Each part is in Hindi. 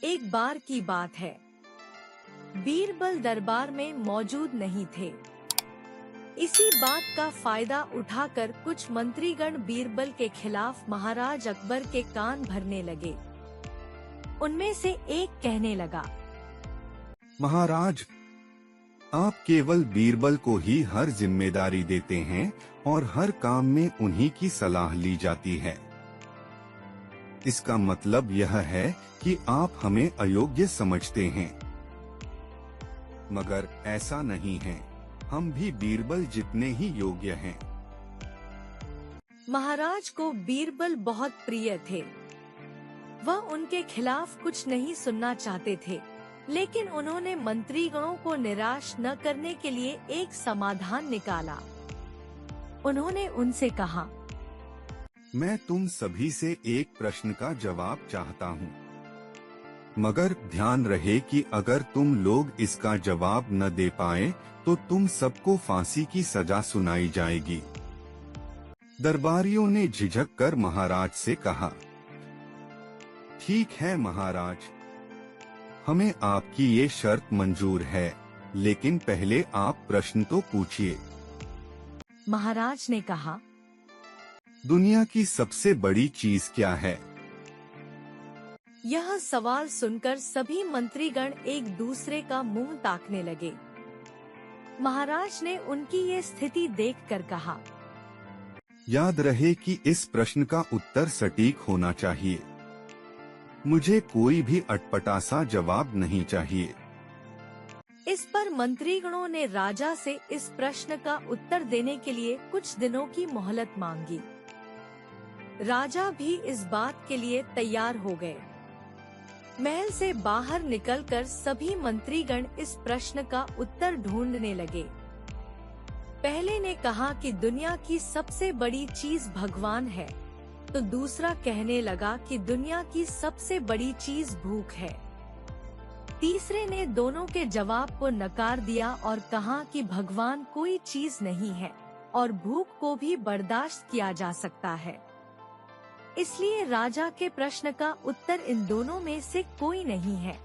एक बार की बात है, बीरबल दरबार में मौजूद नहीं थे। इसी बात का फायदा उठाकर कुछ मंत्रीगण बीरबल के खिलाफ महाराज अकबर के कान भरने लगे। उनमें से एक कहने लगा, महाराज, आप केवल बीरबल को ही हर जिम्मेदारी देते हैं और हर काम में उन्हीं की सलाह ली जाती है। इसका मतलब यह है कि आप हमें अयोग्य समझते हैं। मगर ऐसा नहीं है, हम भी बीरबल जितने ही योग्य हैं। महाराज को बीरबल बहुत प्रिय थे। वह उनके खिलाफ कुछ नहीं सुनना चाहते थे, लेकिन उन्होंने मंत्रीगणों को निराश न करने के लिए एक समाधान निकाला। उन्होंने उनसे कहा, मैं तुम सभी से एक प्रश्न का जवाब चाहता हूँ, मगर ध्यान रहे कि अगर तुम लोग इसका जवाब न दे पाए तो तुम सबको फांसी की सजा सुनाई जाएगी। दरबारियों ने झिझक कर महाराज से कहा, ठीक है महाराज, हमें आपकी ये शर्त मंजूर है, लेकिन पहले आप प्रश्न तो पूछिए। महाराज ने कहा, दुनिया की सबसे बड़ी चीज क्या है? यह सवाल सुनकर सभी मंत्रीगण एक दूसरे का मुंह ताकने लगे। महाराज ने उनकी ये स्थिति देखकर कहा, याद रहे कि इस प्रश्न का उत्तर सटीक होना चाहिए। मुझे कोई भी अटपटा जवाब नहीं चाहिए। इस पर मंत्रीगणों ने राजा से इस प्रश्न का उत्तर देने के लिए कुछ दिनों की मोहलत मांगी। राजा भी इस बात के लिए तैयार हो गए। महल से बाहर निकलकर सभी मंत्रीगण इस प्रश्न का उत्तर ढूंढने लगे। पहले ने कहा कि दुनिया की सबसे बड़ी चीज भगवान है, तो दूसरा कहने लगा कि दुनिया की सबसे बड़ी चीज भूख है। तीसरे ने दोनों के जवाब को नकार दिया और कहा कि भगवान कोई चीज नहीं है और भूख को भी बर्दाश्त किया जा सकता है। इसलिए राजा के प्रश्न का उत्तर इन दोनों में से कोई नहीं है।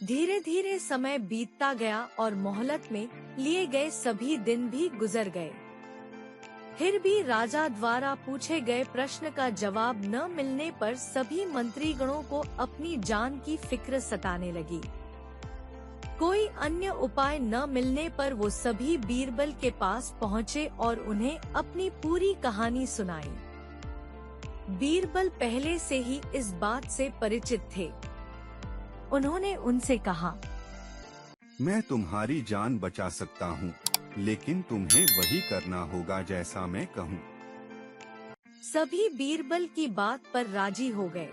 धीरे धीरे समय बीतता गया और मोहलत में लिए गए सभी दिन भी गुजर गए। फिर भी राजा द्वारा पूछे गए प्रश्न का जवाब न मिलने पर सभी मंत्रीगणों को अपनी जान की फिक्र सताने लगी। कोई अन्य उपाय न मिलने पर वो सभी बीरबल के पास पहुँचे और उन्हें अपनी पूरी कहानी सुनाई। बीरबल पहले से ही इस बात से परिचित थे। उन्होंने उनसे कहा, मैं तुम्हारी जान बचा सकता हूँ, लेकिन तुम्हें वही करना होगा जैसा मैं कहूँ। सभी बीरबल की बात पर राजी हो गए।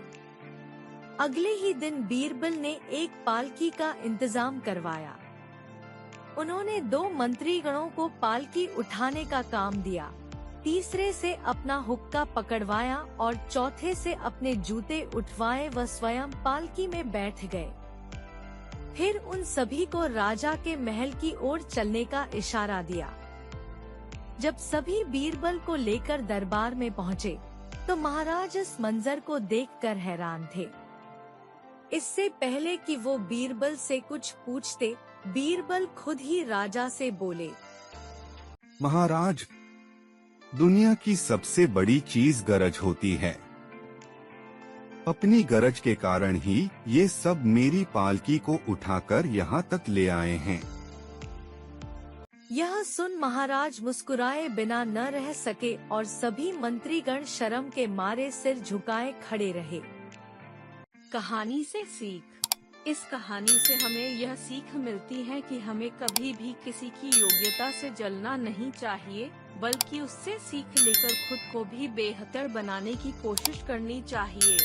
अगले ही दिन बीरबल ने एक पालकी का इंतजाम करवाया। उन्होंने 2 मंत्रीगणों को पालकी उठाने का काम दिया, तीसरे से अपना हुक्का पकड़वाया और चौथे से अपने जूते उठवाए व स्वयं पालकी में बैठ गए। फिर उन सभी को राजा के महल की ओर चलने का इशारा दिया। जब सभी बीरबल को लेकर दरबार में पहुँचे, तो महाराज इस मंजर को देखकर हैरान थे। इससे पहले कि वो बीरबल से कुछ पूछते, बीरबल खुद ही राजा से बोले, महाराज, दुनिया की सबसे बड़ी चीज गरज होती है। अपनी गरज के कारण ही ये सब मेरी पालकी को उठाकर यहाँ तक ले आए हैं। यह सुन महाराज मुस्कुराए बिना न रह सके और सभी मंत्रीगण शर्म के मारे सिर झुकाए खड़े रहे। कहानी से सीख। इस कहानी से हमें यह सीख मिलती है कि हमें कभी भी किसी की योग्यता से जलना नहीं चाहिए, बल्कि उससे सीख लेकर खुद को भी बेहतर बनाने की कोशिश करनी चाहिए।